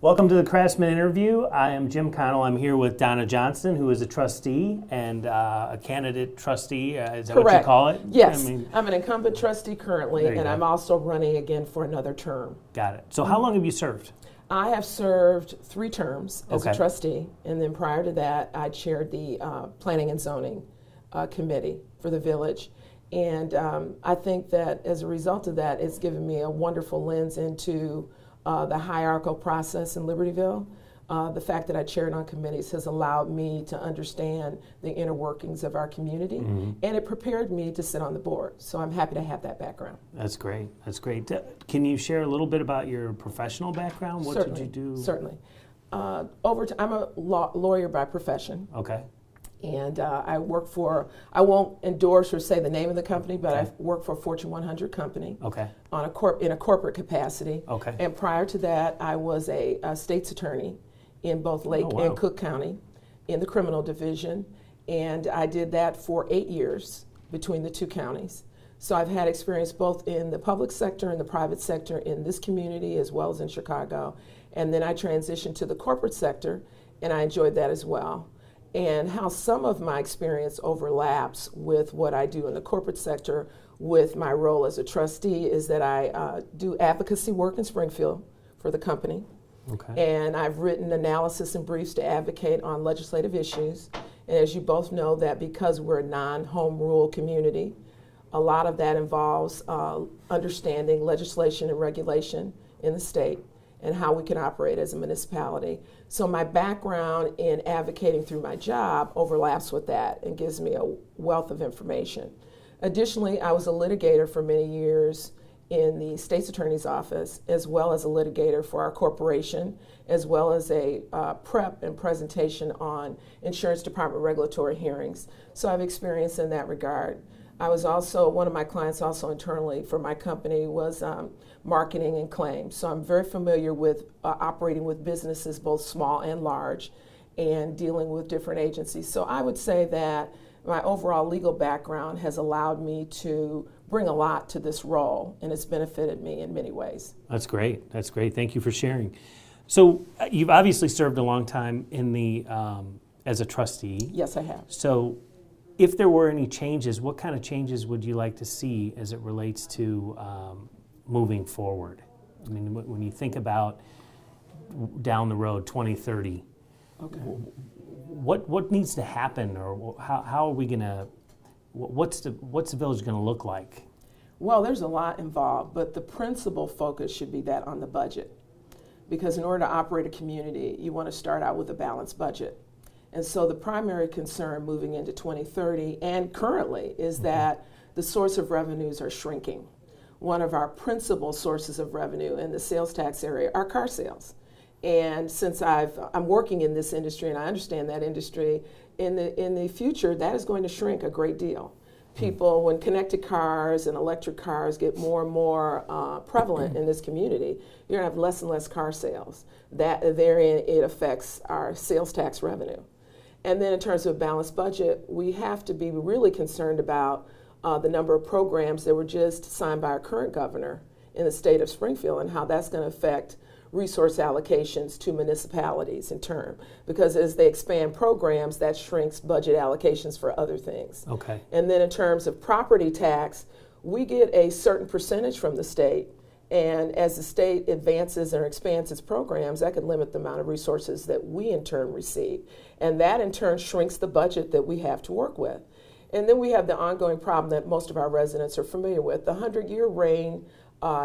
Welcome to the Craftsman interview. I am Jim Connell. I'm here with Donna Johnson, who is a trustee and a candidate trustee. Is that Correct. what you call it? Yes. I'm an incumbent trustee currently, and go. I'm also running again for another term. Got it. So how long have you served? I have served 3 terms as Okay. a trustee, and then prior to that, I chaired the Planning and Zoning Committee for the village. And I think that as a result of that, it's given me a wonderful lens into the hierarchical process in Libertyville. The fact that I chaired on committees has allowed me to understand the inner workings of our community, and it prepared me to sit on the board. So I'm happy to have that background. That's great. That's great. Can you share a little bit about your professional background? What Certainly, did you do? Certainly. I'm a lawyer by profession. Okay. And I work for, I won't endorse or say the name of the company, but Okay. I work for a Fortune 100 company Okay. on in a corporate capacity. Okay. And prior to that, I was a state's attorney in both Lake wow. and Cook County in the criminal division. And I did that for 8 years between the 2 counties. So I've had experience both in the public sector and the private sector in this community as well as in Chicago. And then I transitioned to the corporate sector, and I enjoyed that as well. And how some of my experience overlaps with what I do in the corporate sector with my role as a trustee is that I do advocacy work in Springfield for the company. Okay. And I've written analysis and briefs to advocate on legislative issues. And as you both know, that because we're a non-home rule community, a lot of that involves understanding legislation and regulation in the state and how we can operate as a municipality. So my background in advocating through my job overlaps with that and gives me a wealth of information. Additionally, I was a litigator for many years in the state's attorney's office, as well as a litigator for our corporation, as well as a prep and presentation on insurance department regulatory hearings. So I have experience in that regard. I was also, one of my clients also internally for my company was marketing and claims. So I'm very familiar with operating with businesses, both small and large, and dealing with different agencies. So I would say that my overall legal background has allowed me to bring a lot to this role, and it's benefited me in many ways. That's great. That's great. Thank you for sharing. So you've obviously served a long time in the as a trustee. Yes, I have. So if there were any changes, what kind of changes would you like to see as it relates to moving forward? I mean, when you think about down the road, 2030, Okay. what needs to happen, or how are we going to, what's the village going to look like? Well, there's a lot involved, but the principal focus should be that on the budget. Because in order to operate a community, you want to start out with a balanced budget. And so the primary concern moving into 2030 and currently is that the source of revenues are shrinking. One of our principal sources of revenue in the sales tax area are car sales. And since I'm working in this industry and I understand that industry, in the future, that is going to shrink a great deal. People, when connected cars and electric cars get more and more prevalent in this community, you're going to have less and less car sales. That therein, it affects our sales tax revenue. And then in terms of a balanced budget, we have to be really concerned about the number of programs that were just signed by our current governor in the state of Springfield and how that's going to affect resource allocations to municipalities in turn. Because as they expand programs, that shrinks budget allocations for other things. Okay. And then in terms of property tax, we get a certain percentage from the state. And as the state advances or expands its programs, that could limit the amount of resources that we in turn receive. And that in turn shrinks the budget that we have to work with. And then we have the ongoing problem that most of our residents are familiar with. The 100-year rain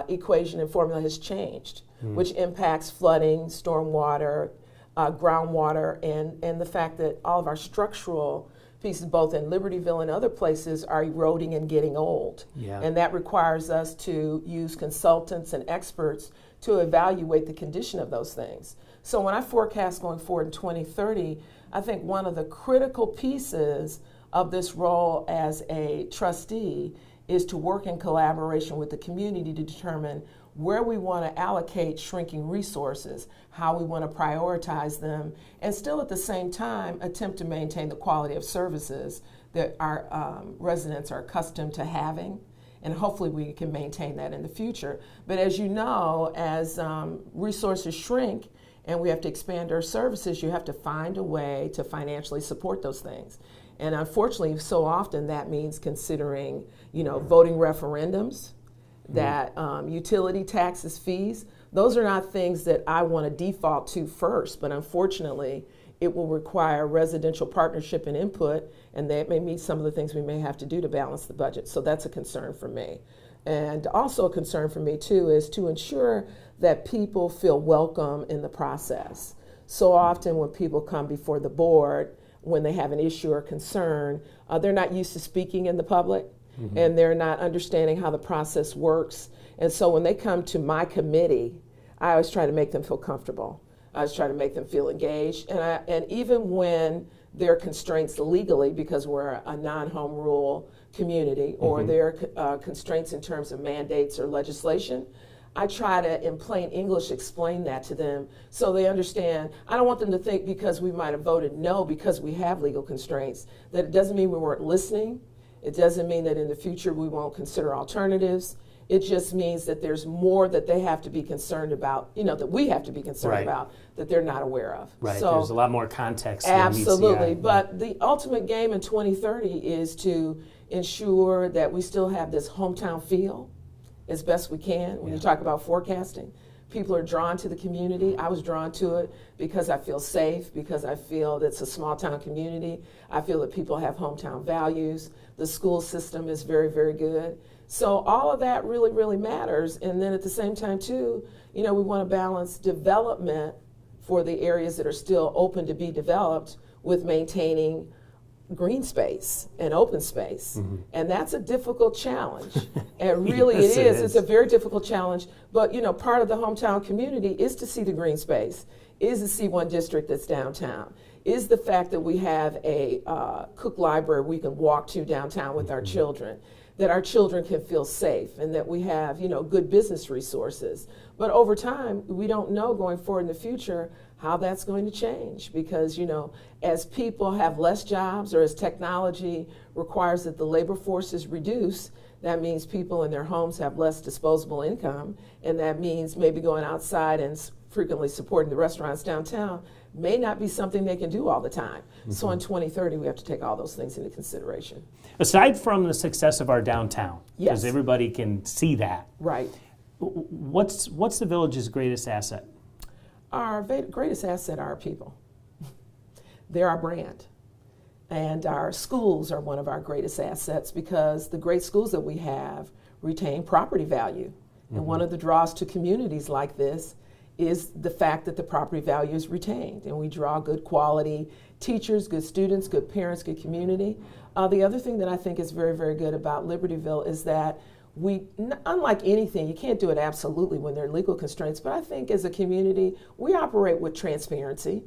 equation and formula has changed, which impacts flooding, stormwater, groundwater, and the fact that all of our structural pieces, both in Libertyville and other places, are eroding and getting old. Yeah. And that requires us to use consultants and experts to evaluate the condition of those things. So when I forecast going forward in 2030, I think one of the critical pieces of this role as a trustee is to work in collaboration with the community to determine where we want to allocate shrinking resources, how we want to prioritize them, and still at the same time attempt to maintain the quality of services that our residents are accustomed to having. And hopefully we can maintain that in the future. But as you know, as resources shrink and we have to expand our services, you have to find a way to financially support those things. And unfortunately, so often that means considering, voting referendums, that utility taxes, fees. Those are not things that I want to default to first, but unfortunately, it will require residential partnership and input, and that may mean some of the things we may have to do to balance the budget. So that's a concern for me. And also a concern for me, too, is to ensure that people feel welcome in the process. So often when people come before the board, when they have an issue or concern, they're not used to speaking in the public, and they're not understanding how the process works. And so when they come to my committee, I always try to make them feel comfortable. I always try to make them feel engaged. And even when there are constraints legally, because we're a non-home rule community, or there are constraints in terms of mandates or legislation, I try to, in plain English, explain that to them so they understand. I don't want them to think because we might have voted no because we have legal constraints, that it doesn't mean we weren't listening. It doesn't mean that in the future we won't consider alternatives. It just means that there's more that they have to be concerned about, that we have to be concerned about, that they're not aware of. Right, so, there's a lot more context. Absolutely, but the ultimate game in 2030 is to ensure that we still have this hometown feel as best we can. When you talk about forecasting, people are drawn to the community. I was drawn to it because I feel safe, because I feel that it's a small town community. I feel that people have hometown values. The school system is very, very good. So all of that really, really matters. And then at the same time, too, we want to balance development for the areas that are still open to be developed with maintaining green space and open space. And that's a difficult challenge. And really Yes, it is. It's a very difficult challenge. But, part of the hometown community is to see the green space, is to see one district that's downtown, is the fact that we have a Cook Library we can walk to downtown with our children, that our children can feel safe, and that we have, good business resources. But over time, we don't know going forward in the future how that's going to change, because, as people have less jobs, or as technology requires that the labor force is reduced, that means people in their homes have less disposable income, and that means maybe going outside and frequently supporting the restaurants downtown may not be something they can do all the time. So in 2030, we have to take all those things into consideration. Aside from the success of our downtown, because Yes. everybody can see that, Right. what's the village's greatest asset? Our greatest asset are our people. They're our brand. And our schools are one of our greatest assets, because the great schools that we have retain property value. And one of the draws to communities like this is the fact that the property value is retained, and we draw good quality teachers, good students, good parents, good community. The other thing that I think is very, very good about Libertyville is that we, unlike anything, you can't do it absolutely when there are legal constraints, but I think as a community, we operate with transparency.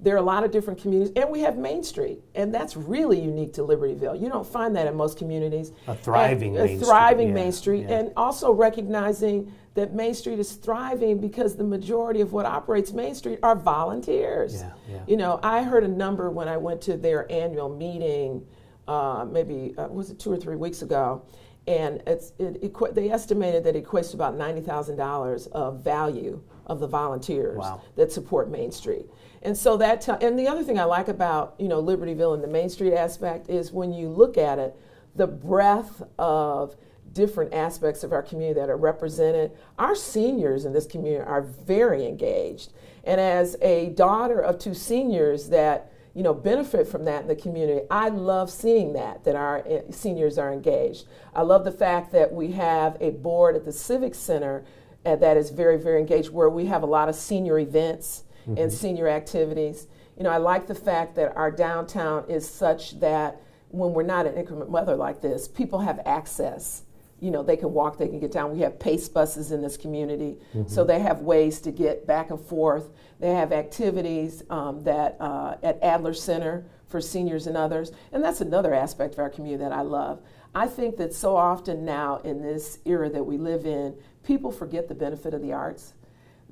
There are a lot of different communities, and we have Main Street, and that's really unique to Libertyville. You don't find that in most communities. A thriving Main Street. A thriving Main Yeah, Street, yeah. and also recognizing that Main Street is thriving because the majority of what operates Main Street are volunteers. Yeah. I heard a number when I went to their annual meeting, was it 2 or 3 weeks ago, and they estimated that it equates to about $90,000 of value of the volunteers Wow. that support Main Street. And so and the other thing I like about Libertyville and the Main Street aspect is when you look at it, the breadth of different aspects of our community that are represented. Our seniors in this community are very engaged. And as a daughter of 2 seniors that benefit from that in the community, I love seeing that our seniors are engaged. I love the fact that we have a board at the Civic Center that is very, very engaged, where we have a lot of senior events and senior activities. I like the fact that our downtown is such that when we're not in inclement weather like this, people have access. They can walk, they can get down. We have PACE buses in this community, so they have ways to get back and forth. They have activities at Adler Center for seniors and others, and that's another aspect of our community that I love. I think that so often now in this era that we live in, people forget the benefit of the arts.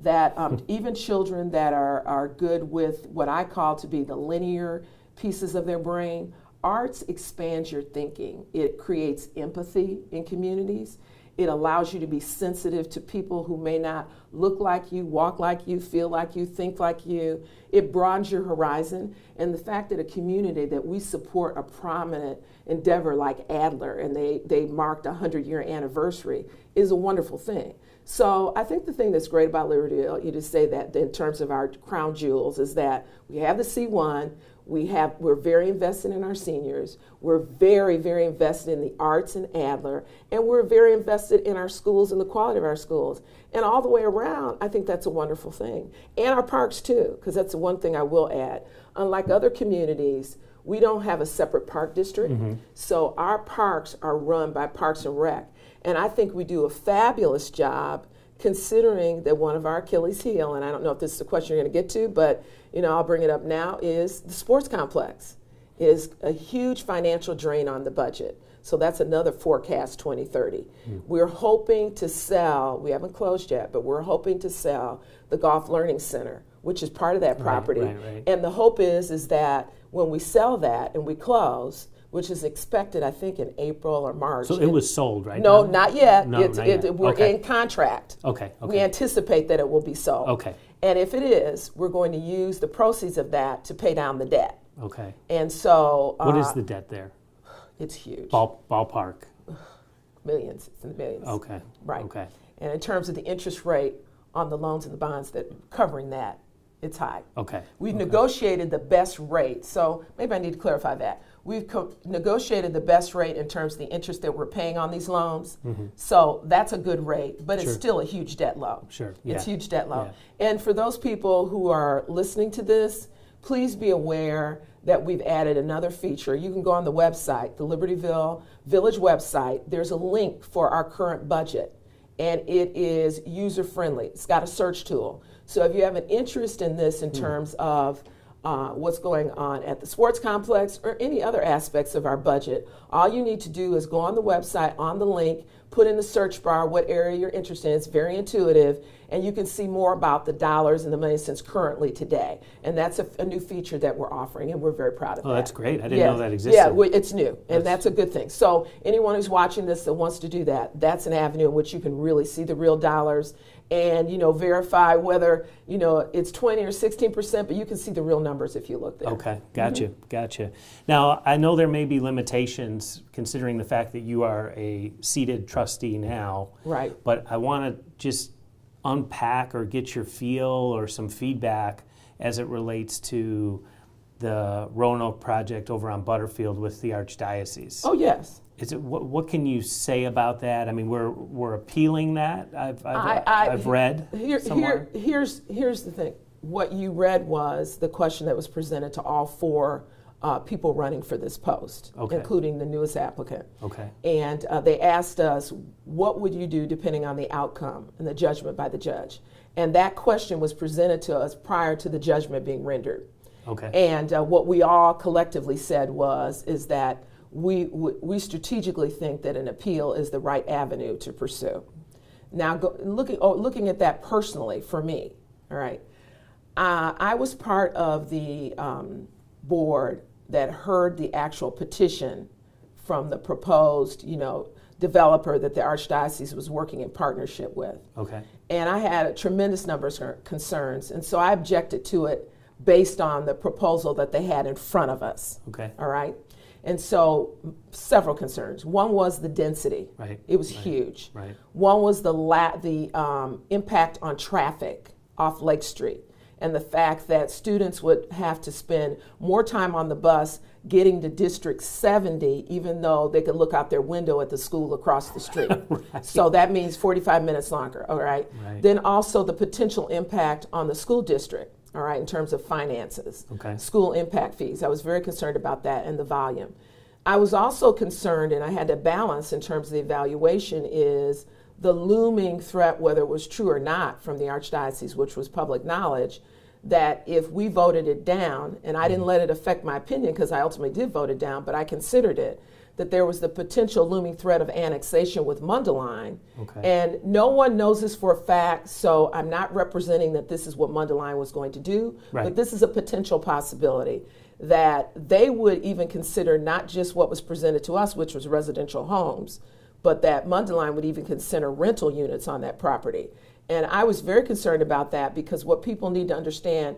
That even children that are good with what I call to be the linear pieces of their brain, arts expands your thinking. It creates empathy in communities. It allows you to be sensitive to people who may not look like you, walk like you, feel like you, think like you. It broadens your horizon. And the fact that a community that we support a prominent endeavor like Adler, and they marked a 100-year anniversary, is a wonderful thing. So I think the thing that's great about Libertyville, you just say that in terms of our crown jewels, is that we have the C1, we're very invested in our seniors, we're very, very invested in the arts and Adler, and we're very invested in our schools and the quality of our schools. And all the way around, I think that's a wonderful thing. And our parks too, because that's the one thing I will add. Unlike other communities, we don't have a separate park district, so our parks are run by Parks and Rec. And I think we do a fabulous job considering that one of our Achilles heel, and I don't know if this is the question you're going to get to, but I'll bring it up now, is the sports complex is a huge financial drain on the budget. So that's another forecast 2030. We're hoping to sell, we haven't closed yet, but we're hoping to sell the Golf Learning Center, which is part of that property. Right. And the hope is that when we sell that and we close, which is expected, I think, in April or March. So it was sold, right? No, not yet. No, not yet. We're Okay. in contract. Okay. We anticipate that it will be sold. Okay. And if it is, we're going to use the proceeds of that to pay down the debt. Okay. And so What is the debt there? it's huge. Ballpark. Millions. It's in the millions. Okay. Right. Okay. And in terms of the interest rate on the loans and the bonds that covering that, it's high. Okay. We've negotiated the best rate. So maybe I need to clarify that. We've negotiated the best rate in terms of the interest that we're paying on these loans. So that's a good rate, but it's still a huge debt load. Sure. It's huge debt load. Yeah. And for those people who are listening to this, please be aware that we've added another feature. You can go on the website, the Libertyville Village website. There's a link for our current budget, and it is user-friendly. It's got a search tool. So if you have an interest in this in terms of what's going on at the sports complex or any other aspects of our budget, all you need to do is go on the website, on the link, put in the search bar what area you're interested in. It's very intuitive, and you can see more about the dollars and the money cents currently today. And that's a new feature that we're offering, and we're very proud of that. Oh, that's great. I didn't know that existed. Yeah, it's new, and that's a good thing. So anyone who's watching this that wants to do that, that's an avenue in which you can really see the real dollars and verify whether it's 20 or 16%, but you can see the real numbers if you look there. Okay, gotcha. Now, I know there may be limitations considering the fact that you are a seated trustee now. Right. But I want to just unpack or get your feel or some feedback as it relates to the Roanoke project over on Butterfield with the Archdiocese. Oh, yes. Is it what can you say about that? I mean, we're appealing that. I've read somewhere. Here's the thing. What you read was the question that was presented to all four people running for this post, including the newest applicant. Okay. And they asked us, what would you do depending on the outcome and the judgment by the judge? And that question was presented to us prior to the judgment being rendered. Okay. And what we all collectively said is that we strategically think that an appeal is the right avenue to pursue. Now, looking at that personally for me, all right, I was part of the board that heard the actual petition from the proposed, developer that the Archdiocese was working in partnership with. Okay. And I had a tremendous number of concerns, and so I objected to it based on the proposal that they had in front of us. Okay. All right. And so several concerns. One was the density. Right. It was huge. Right. One was the impact on traffic off Lake Street and the fact that students would have to spend more time on the bus getting to District 70, even though they could look out their window at the school across the street. Right. So that means 45 minutes longer, all right? Right. Then also the potential impact on the school district, all right, in terms of finances. Okay. School impact fees. I was very concerned about that and the volume. I was also concerned, and I had to balance in terms of the evaluation, is the looming threat, whether it was true or not, from the Archdiocese, which was public knowledge, that if we voted it down, and I didn't let it affect my opinion because I ultimately did vote it down, but I considered it, that there was the potential looming threat of annexation with Mundelein. Okay. And no one knows this for a fact, so I'm not representing that this is what Mundelein was going to do, Right. but this is a potential possibility that they would even consider not just what was presented to us, which was residential homes, but that Mundelein would even consider rental units on that property. And I was very concerned about that because what people need to understand,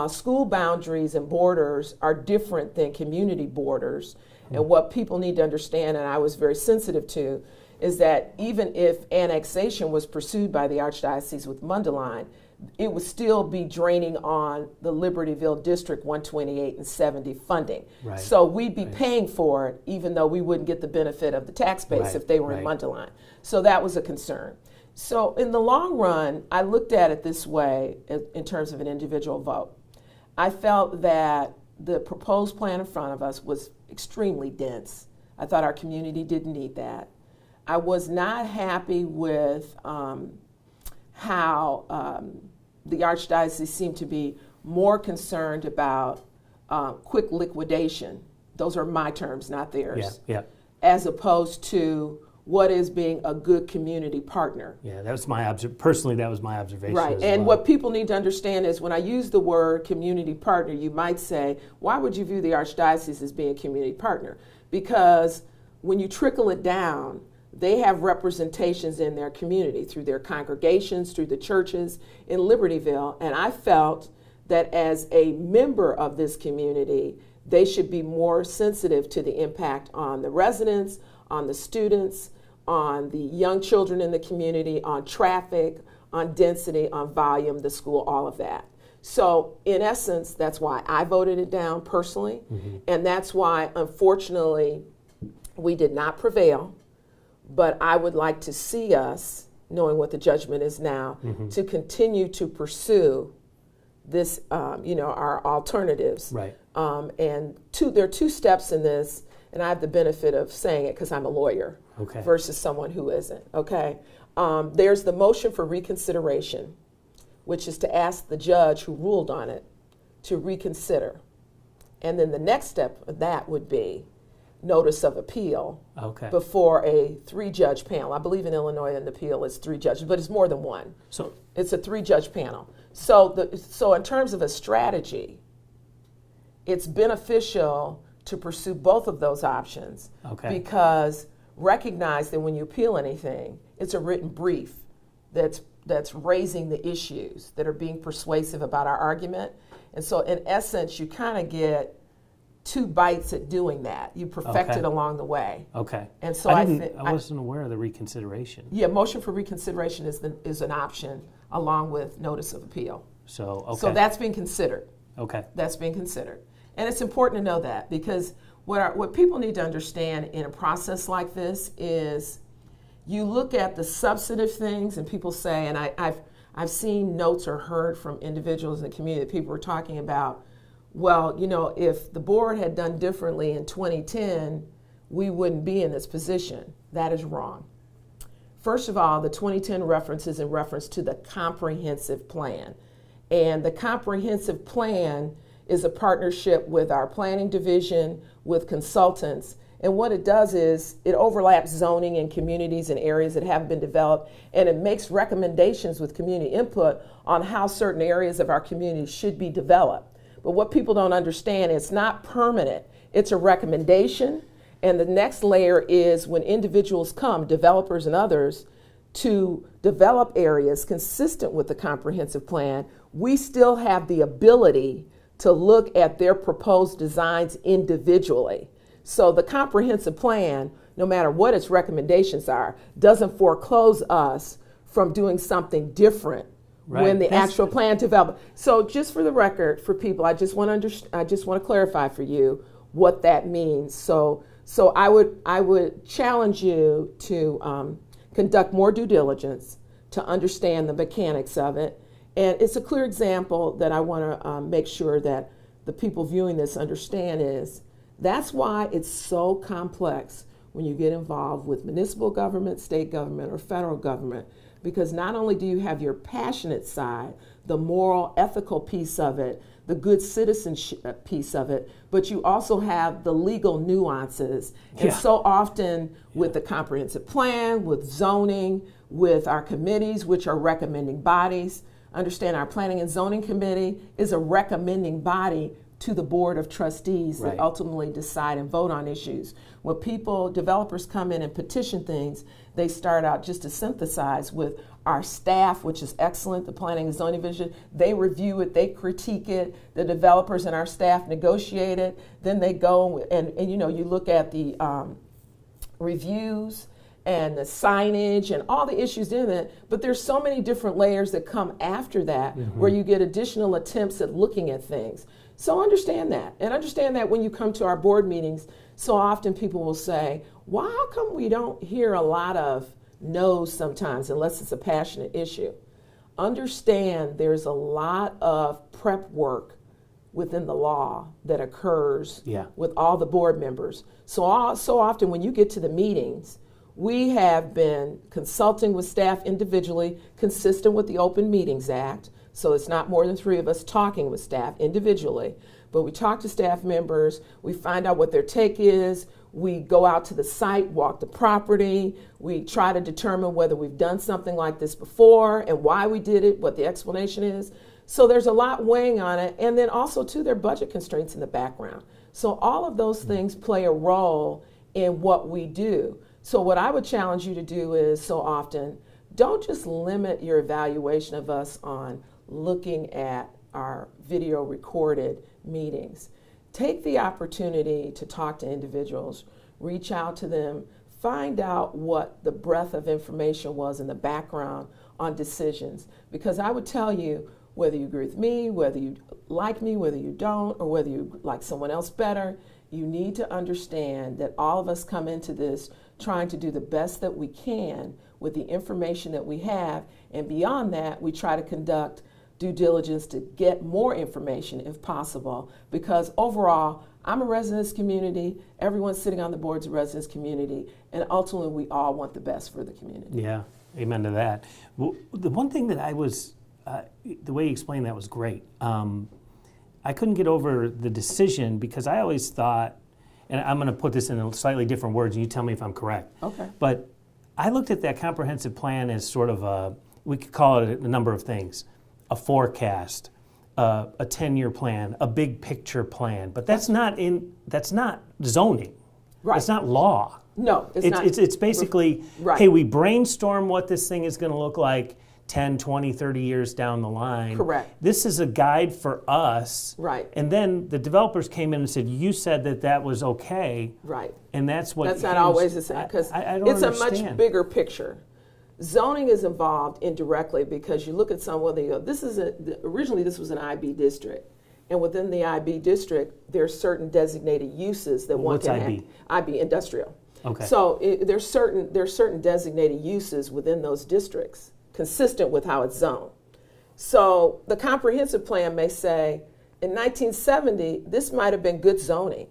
school boundaries and borders are different than community borders. And what people need to understand, and I was very sensitive to, is that even if annexation was pursued by the Archdiocese with Mundelein, it would still be draining on the Libertyville District 128 and 70 funding. Right. So we'd be paying for it, even though we wouldn't get the benefit of the tax base if they were in Mundelein. So that was a concern. So in the long run, I looked at it this way in terms of an individual vote. I felt that the proposed plan in front of us was extremely dense. I thought our community didn't need that. I was not happy with how the Archdiocese seemed to be more concerned about quick liquidation. Those are my terms, not theirs. Yeah. As opposed to what is being a good community partner. Yeah, that was personally, that was my observation. Right, as and well. what people need to understand is when I use the word community partner, you might say, why would you view the Archdiocese as being a community partner? Because when you trickle it down, they have representations in their community through their congregations, through the churches in Libertyville, and I felt that as a member of this community, they should be more sensitive to the impact on the residents, on the students, on the young children in the community, on traffic, on density, on volume, the school, all of that. So in essence, that's why I voted it down personally, and that's why, unfortunately, we did not prevail. But I would like to see us, knowing what the judgment is now, to continue to pursue this, our alternatives. Right. And there are two steps in this, and I have the benefit of saying it because I'm a lawyer versus someone who isn't. Okay. There's the motion for reconsideration, which is to ask the judge who ruled on it to reconsider. And then the next step of that would be notice of appeal before a 3-judge panel. I believe in Illinois an appeal is 3 judges, but it's more than one. So it's a 3-judge panel. So in terms of a strategy, it's beneficial to pursue both of those options because recognize that when you appeal anything, it's a written brief that's raising the issues that are being persuasive about our argument. And so in essence, you kind of get 2 bites at doing that. You perfect it along the way. Okay. And so I wasn't aware of the reconsideration. Yeah, motion for reconsideration is an option along with notice of appeal. So that's being considered. Okay. That's being considered. And it's important to know that because what people need to understand in a process like this is you look at the substantive things and people say, and I've seen notes or heard from individuals in the community that people were talking about, well, if the board had done differently in 2010, we wouldn't be in this position. That is wrong. First of all, the 2010 reference is in reference to the comprehensive plan. And the comprehensive plan is a partnership with our planning division, with consultants. And what it does is it overlaps zoning in communities and areas that haven't been developed, and it makes recommendations with community input on how certain areas of our community should be developed. But what people don't understand, it's not permanent. It's a recommendation. And the next layer is when individuals come, developers and others, to develop areas consistent with the comprehensive plan, we still have the ability to look at their proposed designs individually. So the comprehensive plan, no matter what its recommendations are, doesn't foreclose us from doing something different when the actual plan developed. So just for the record, for people, I just want to clarify for you what that means. So I would challenge you to conduct more due diligence to understand the mechanics of it. And it's a clear example that I want to make sure that the people viewing this understand is that's why it's so complex when you get involved with municipal government, state government, or federal government. Because not only do you have your passionate side, the moral, ethical piece of it, the good citizenship piece of it, but you also have the legal nuances. And so often with the comprehensive plan, with zoning, with our committees, which are recommending bodies, understand our planning and zoning committee is a recommending body to the board of trustees Right. that ultimately decide and vote on issues. When developers come in and petition things, they start out just to synthesize with our staff, which is excellent, the planning and zoning division. They review it, they critique it, the developers and our staff negotiate it. Then they go and you look at the reviews and the signage and all the issues in it, but there's so many different layers that come after that where you get additional attempts at looking at things. So understand that, and understand that when you come to our board meetings, so often people will say, well, how come we don't hear a lot of no's sometimes unless it's a passionate issue? Understand there's a lot of prep work within the law that occurs with all the board members. So often when you get to the meetings, we have been consulting with staff individually, consistent with the Open Meetings Act. So it's not more than 3 of us talking with staff individually. But we talk to staff members, we find out what their take is, we go out to the site, walk the property, we try to determine whether we've done something like this before and why we did it, what the explanation is. So there's a lot weighing on it, and then also too, there are budget constraints in the background. So all of those things play a role in what we do. So what I would challenge you to do is, so often, don't just limit your evaluation of us on looking at our video recorded meetings. Take the opportunity to talk to individuals, reach out to them, find out what the breadth of information was in the background on decisions. Because I would tell you, whether you agree with me, whether you like me, whether you don't, or whether you like someone else better, you need to understand that all of us come into this trying to do the best that we can with the information that we have, and beyond that, we try to conduct due diligence to get more information if possible, because overall, I'm a residence community, everyone sitting on the board's a residence community, and ultimately we all want the best for the community. Yeah, amen to that. Well, the one thing that I was, the way you explained that was great. I couldn't get over the decision because I always thought, and I'm going to put this in slightly different words, and you tell me if I'm correct. Okay. But I looked at that comprehensive plan as sort of we could call it a number of things, a forecast, a 10-year plan, a big picture plan. But that's not zoning. Right. It's not law. No, it's not. It's basically, right. Hey, we brainstorm what this thing is going to look like 10, 20, 30 years down the line. Correct. This is a guide for us. Right. And then the developers came in and said, you said that was okay. Right. And that's what... That's not always the same, because it's a much bigger picture. Zoning is involved indirectly because you look at originally this was an IB district. And within the IB district, there are certain designated uses that one can IB? have. IB, industrial. Okay. So there's certain designated uses within those districts, consistent with how it's zoned. So the comprehensive plan may say, in 1970, this might have been good zoning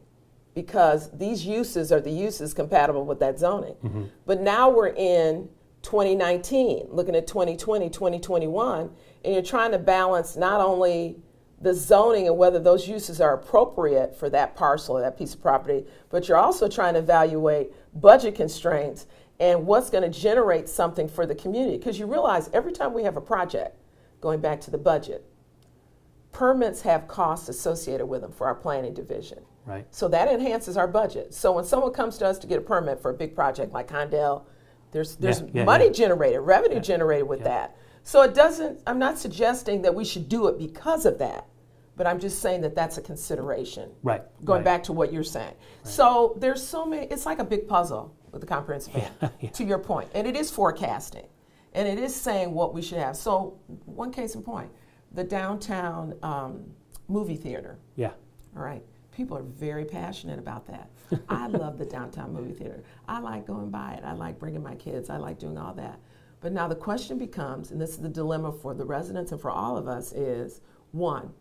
because these uses are the uses compatible with that zoning. Mm-hmm. But now we're in 2019, looking at 2020, 2021, and you're trying to balance not only the zoning and whether those uses are appropriate for that parcel or that piece of property, but you're also trying to evaluate budget constraints and what's going to generate something for the community. Because you realize every time we have a project, going back to the budget, permits have costs associated with them for our planning division. Right. So that enhances our budget. So when someone comes to us to get a permit for a big project like Condell, there's money generated, revenue generated with that. So I'm not suggesting that we should do it because of that, but I'm just saying that that's a consideration. Right. Going back to what you're saying. Right. So there's so many, it's like a big puzzle with the comprehensive plan, to your point. And it is forecasting, and it is saying what we should have. So one case in point, the downtown movie theater. Yeah. All right. People are very passionate about that. I love the downtown movie theater. I like going by it. I like bringing my kids. I like doing all that. But now the question becomes, and this is the dilemma for the residents and for all of us, is one,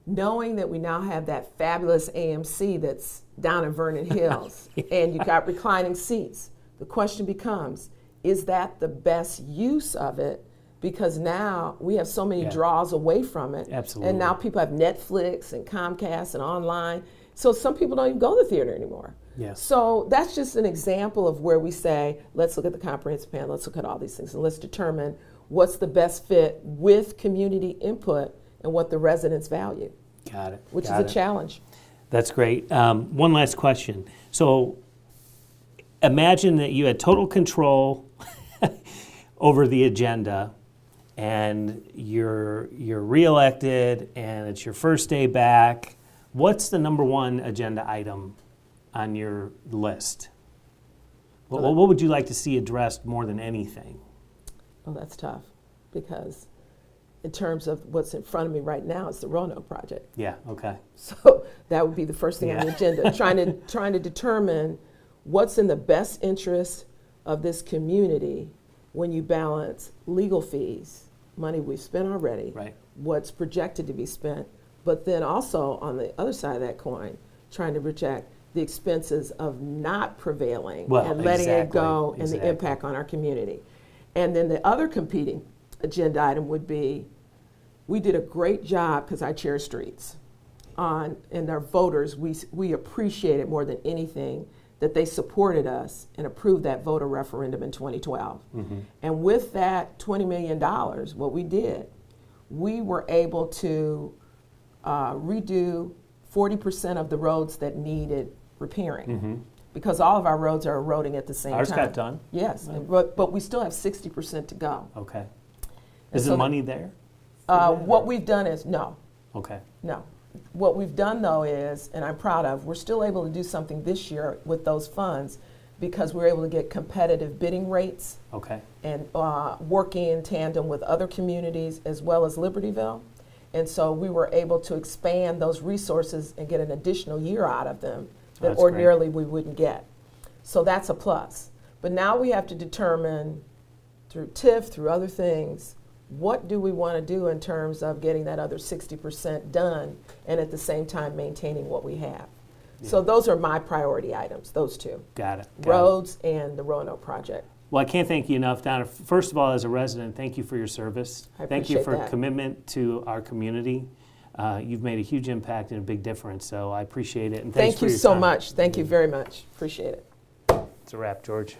knowing that we now have that fabulous AMC that's down in Vernon Hills and you got reclining seats, the question becomes, is that the best use of it? Because now we have so many draws away from it. Absolutely. And now people have Netflix and Comcast and online. So some people don't even go to the theater anymore. Yes. So that's just an example of where we say, let's look at the comprehensive plan, let's look at all these things, and let's determine what's the best fit with community input and what the residents value. Got it. which Got is a it. challenge. That's great. One last question. So imagine that you had total control over the agenda, and you're reelected, and it's your first day back. What's the number one agenda item on your list? What would you like to see addressed more than anything? Oh, that's tough, because in terms of what's in front of me right now, it's the Roanoke project. Yeah, okay. So that would be the first thing on the Yeah. agenda, trying to determine what's in the best interest of this community when you balance legal fees, money we've spent already, Right. what's projected to be spent, but then also on the other side of that coin, trying to project the expenses of not prevailing Well, and letting it exactly, go and exactly. the impact on our community. And then the other competing agenda item would be, we did a great job, because I chair streets, and our voters, we appreciated more than anything that they supported us and approved that voter referendum in 2012. Mm-hmm. And with that $20 million, what we did, we were able to redo 40% of the roads that needed repairing, Mm-hmm. because all of our roads are eroding at the same Ours time. got done. Yes, but we still have 60% to go. Okay. And Is so the money there? What we've done is, no. Okay. What we've done, though, is, and I'm proud of, we're still able to do something this year with those funds, because we're able to get competitive bidding rates Okay. and working in tandem with other communities as well as Libertyville. And so we were able to expand those resources and get an additional year out of them that That's great. ordinarily we wouldn't get. So that's a plus. But now we have to determine, through TIF, through other things, what do we want to do in terms of getting that other 60% done and at the same time maintaining what we have. So those are my priority items, those two. Got it. Got it. Roads and the Roanoke project. Well, I can't thank you enough, Donna. First of all, as a resident, thank you for your service. I Thank you appreciate for that. commitment to our community. You've made a huge impact and a big difference, so I appreciate it. And thanks Thank for you your so time. much. Thank you very much. Appreciate it. It's a wrap, George.